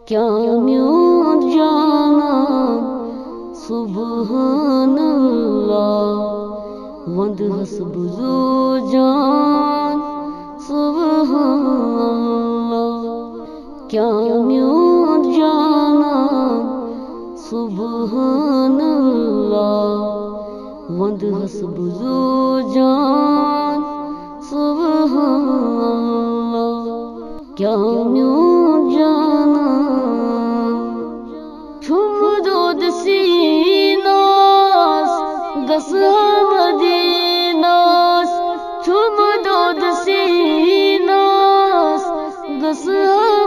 کیا میون جانا سبحان اللہ وند حسب زو جان سبحان اللہ کیا میون جانا سبحان اللہ وند حسب زو جان سبحان اللہ کیا میون جانا چھم دود سیناس گس مدیناس چھم دود سیناس گس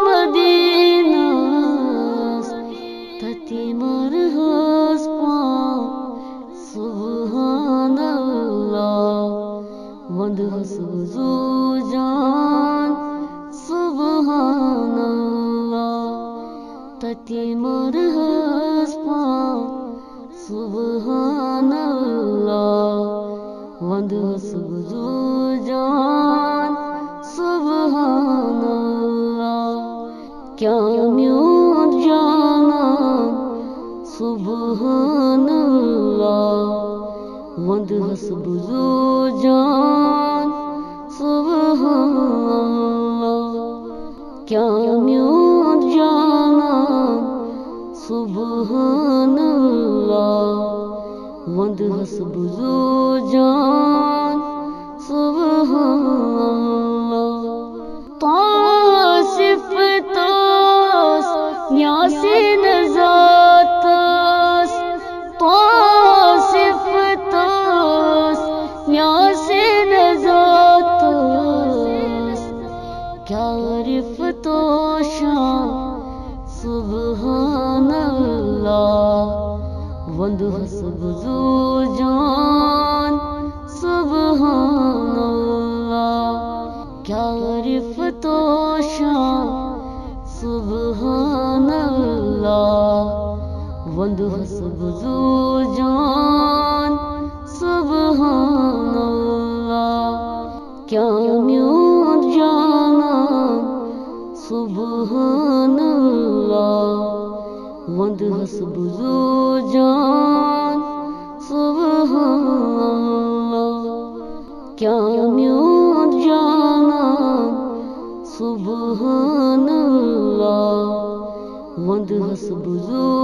مدیناس تتی مرحس پان سبحان اللہ وند حسب زو جان سبحان اللہ تتی مرحس پان سبحان اللہ وند حسب زو جان سبحان اللہ کیا میون جانا سبحان اللہ وند حسب زو جان سبحان اللہ کیا میون جانا سبحان اللہ وند حسب زو جان سبحان اللہ طاسف تاس نیاسی نزاتس طاسف تاس نیاسی نزاتس کیا رفت و شان سبحان اللہ وند حسب زو جان سبحان اللہ کیا رفت و شان سبحان اللہ وند حسب زو جان سبحان اللہ کیا میون جانا سبحان اللہ وند حسب زو جان سبحان اللہ کیا میون جانا سبحان اللہ وند حسب زو